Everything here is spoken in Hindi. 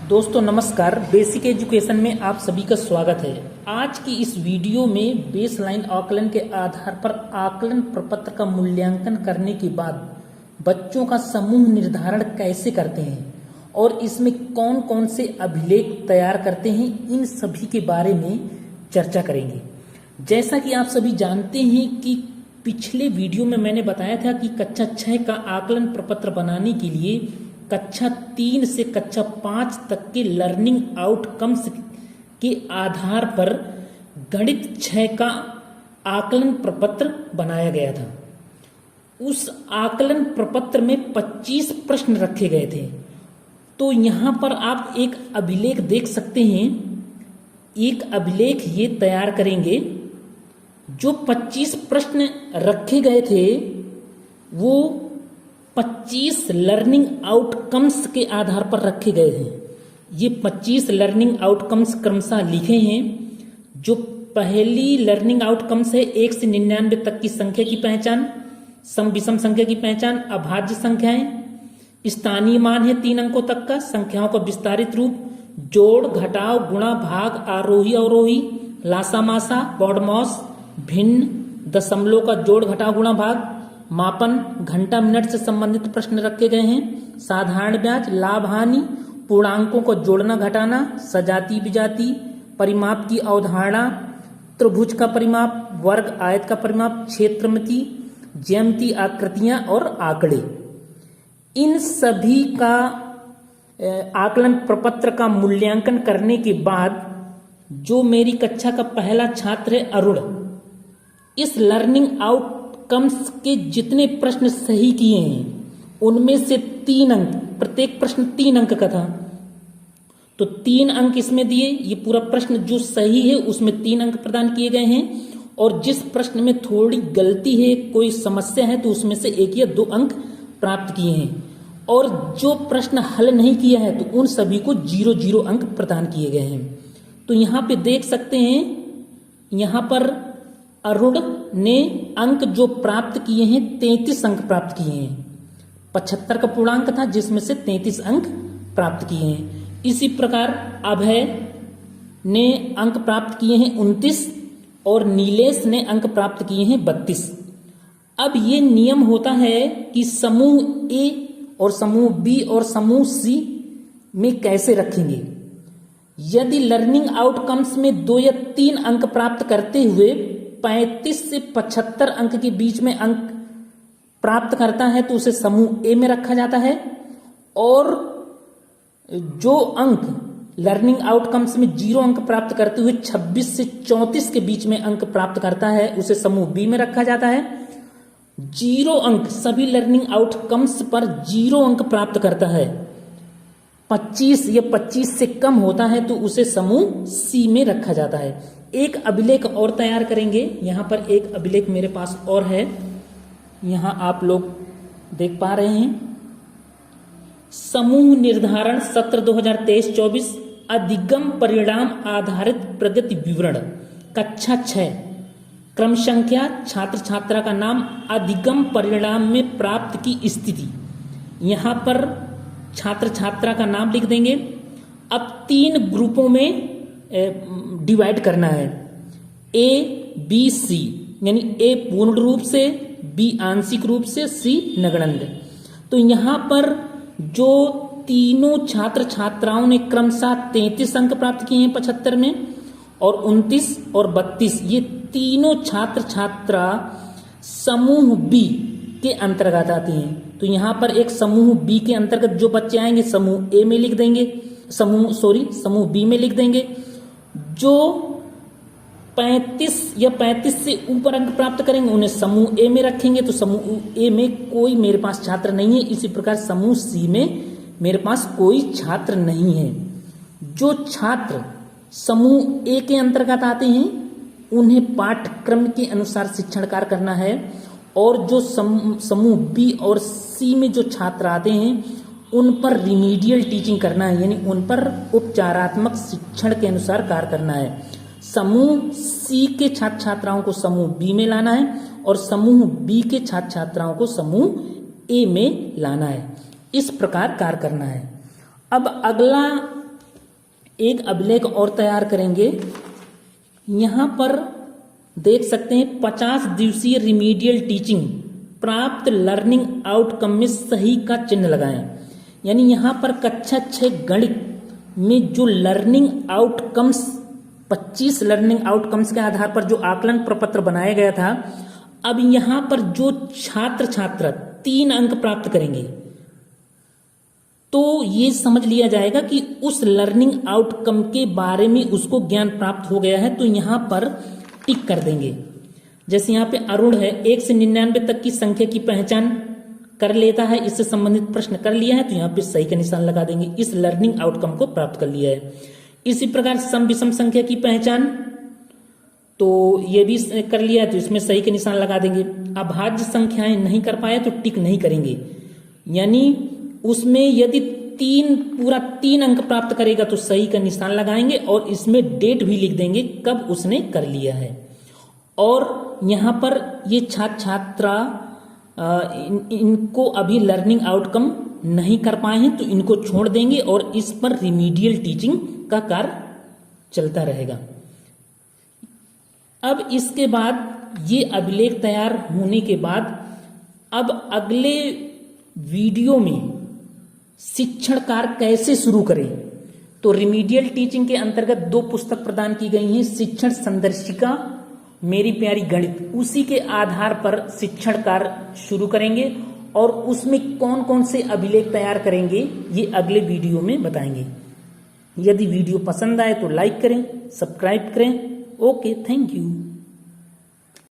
दोस्तों नमस्कार। बेसिक एजुकेशन में आप सभी का स्वागत है। आज की इस वीडियो में बेसलाइन आकलन के आधार पर आकलन प्रपत्र का मूल्यांकन करने के बाद बच्चों का समूह निर्धारण कैसे करते हैं और इसमें कौन कौन से अभिलेख तैयार करते हैं, इन सभी के बारे में चर्चा करेंगे। जैसा कि आप सभी जानते हैं कि पिछले वीडियो में मैंने बताया था कि कक्षा 6 का आकलन प्रपत्र बनाने के लिए कक्षा 3 से कक्षा 5 तक के लर्निंग आउटकम्स के आधार पर गणित 6 का आकलन प्रपत्र बनाया गया था। उस आकलन प्रपत्र में 25 प्रश्न रखे गए थे। तो यहाँ पर आप एक अभिलेख देख सकते हैं। एक अभिलेख ये तैयार करेंगे। जो 25 प्रश्न रखे गए थे वो 25 लर्निंग आउटकम्स के आधार पर रखे गए हैं। ये 25 लर्निंग आउटकम्स क्रमशः लिखे हैं। जो पहली लर्निंग आउटकम्स है 1 से 99 तक की संख्या की पहचान, सम विषम संख्या की पहचान, अभाज्य संख्याएं, स्थानीय मान है 3 अंकों तक का, संख्याओं का विस्तारित रूप, जोड़ घटाव गुणा भाग, आरोही अवरोही, लासा मासा, बॉडमॉस, भिन्न, दशमलव का जोड़ घटाव गुणा भाग, मापन, घंटा मिनट से संबंधित प्रश्न रखे गए हैं। साधारण ब्याज, लाभ हानि, पूर्णांकों को जोड़ना घटाना, सजाती विजाती, परिमाप की अवधारणा, त्रिभुज का परिमाप, वर्ग आयत का परिमाप, क्षेत्रमिति, ज्यामिति, आकृतियां और आंकड़े। इन सभी का आकलन प्रपत्र का मूल्यांकन करने के बाद जो मेरी कक्षा का पहला छात्र है अरुण, इस लर्निंग आउटकम्स के जितने प्रश्न सही किए हैं उनमें से 3 अंक, प्रत्येक प्रश्न 3 अंक का था, तो 3 अंक इसमें दिए। ये पूरा प्रश्न जो सही है उसमें 3 अंक प्रदान किए गए हैं और जिस प्रश्न में थोड़ी गलती है, कोई समस्या है, तो उसमें से 1 या 2 अंक प्राप्त किए हैं। और जो प्रश्न हल नहीं किया है तो उन सभी को 0-0 अंक प्रदान किए गए हैं। तो यहाँ पे देख सकते हैं, यहाँ पर अरुण ने अंक जो प्राप्त किए हैं 33 अंक प्राप्त किए हैं। 75 का पूर्णांक था जिसमें से 33 अंक प्राप्त किए हैं। इसी प्रकार अभय ने अंक प्राप्त किए हैं 29 और नीलेश ने अंक प्राप्त किए हैं 32। अब ये नियम होता है कि समूह ए और समूह बी और समूह सी में कैसे रखेंगे। यदि लर्निंग आउटकम्स में 2 या 3 अंक प्राप्त करते हुए 35 से 75 अंक के बीच में अंक प्राप्त करता है तो उसे समूह ए में रखा जाता है। और जो अंक लर्निंग आउटकम्स में 0 अंक प्राप्त करते हुए 26 से 34 के बीच में अंक प्राप्त करता है उसे समूह बी में रखा जाता है। 0 अंक, सभी लर्निंग आउटकम्स पर 0 अंक प्राप्त करता है, 25 या 25 से कम होता है तो उसे समूह सी में रखा जाता है। एक अभिलेख और तैयार करेंगे। यहाँ पर एक अभिलेख मेरे पास और है, यहाँ आप लोग देख पा रहे हैं। समूह निर्धारण सत्र 2023-24 अधिगम परिणाम आधारित प्रगति विवरण, कक्षा 6, क्रम संख्या, छात्र छात्रा का नाम, अधिगम परिणाम में प्राप्त की स्थिति। यहाँ पर छात्र छात्रा का नाम लिख देंगे। अब 3 ग्रुपों में डिवाइड करना है, ए बी सी, यानी ए पूर्ण रूप से, बी आंशिक रूप से, सी नगण्य। तो यहाँ पर जो तीनों छात्र छात्राओं ने क्रमशः 33 अंक प्राप्त किए हैं 75 में, और 29 और 32, ये तीनों छात्र छात्रा समूह बी के अंतर्गत आते हैं। तो यहाँ पर एक समूह बी के अंतर्गत जो बच्चे आएंगे समूह ए में लिख देंगे, समूह बी में लिख देंगे। जो 35 या 35 से ऊपर अंक प्राप्त करेंगे उन्हें समूह ए में रखेंगे। तो समूह ए में कोई मेरे पास छात्र नहीं है। इसी प्रकार समूह सी में मेरे पास कोई छात्र नहीं है। जो छात्र समूह ए के अंतर्गत आते हैं उन्हें पाठ्यक्रम के अनुसार शिक्षण कार्य करना है, और जो समूह बी और सी में जो छात्र आते हैं उन पर रिमीडियल टीचिंग करना है, यानी उन पर उपचारात्मक शिक्षण के अनुसार कार्य करना है। समूह सी के छात्र छात्राओं को समूह बी में लाना है और समूह बी के छात्र छात्राओं को समूह ए में लाना है। इस प्रकार कार्य करना है। अब अगला एक अभिलेख और तैयार करेंगे। यहां पर देख सकते हैं 50 दिवसीय रिमीडियल टीचिंग प्राप्त लर्निंग आउटकम में सही का चिन्ह लगाएं। यानी यहां पर कक्षा 6 गणित में जो लर्निंग आउटकम्स 25 लर्निंग आउटकम्स के आधार पर जो आकलन प्रपत्र बनाया गया था, अब यहां पर जो छात्र छात्रा 3 अंक प्राप्त करेंगे तो ये समझ लिया जाएगा कि उस लर्निंग आउटकम के बारे में उसको ज्ञान प्राप्त हो गया है, तो यहां पर टिक कर देंगे। जैसे यहां पे अरुण है, 1 से 99 तक की संख्या की पहचान कर लेता है, इससे संबंधित प्रश्न कर लिया है, तो यहां पे सही का निशान लगा देंगे, इस लर्निंग आउटकम को प्राप्त कर लिया है। इसी प्रकार सम विषम संख्या की पहचान, तो ये भी कर लिया है, तो इसमें सही के निशान लगा देंगे। अभाज्य संख्याएं नहीं कर पाए तो टिक नहीं करेंगे, यानी उसमें यदि पूरा 3 अंक प्राप्त करेगा तो सही का निशान लगाएंगे और इसमें डेट भी लिख देंगे कब उसने कर लिया है। और यहां पर ये छात्र छात्रा इनको अभी लर्निंग आउटकम नहीं कर पाए हैं तो इनको छोड़ देंगे और इस पर रिमीडियल टीचिंग का कार्य चलता रहेगा। अब इसके बाद ये अभिलेख तैयार होने के बाद अब अगले वीडियो में शिक्षण कार्य कैसे शुरू करें, तो रिमीडियल टीचिंग के अंतर्गत 2 पुस्तक प्रदान की गई हैं, शिक्षण संदर्शिका, मेरी प्यारी गणित, उसी के आधार पर शिक्षण कार्य शुरू करेंगे और उसमें कौन कौन से अभिलेख तैयार करेंगे ये अगले वीडियो में बताएंगे। यदि वीडियो पसंद आए तो लाइक करें, सब्सक्राइब करें। Okay, thank you.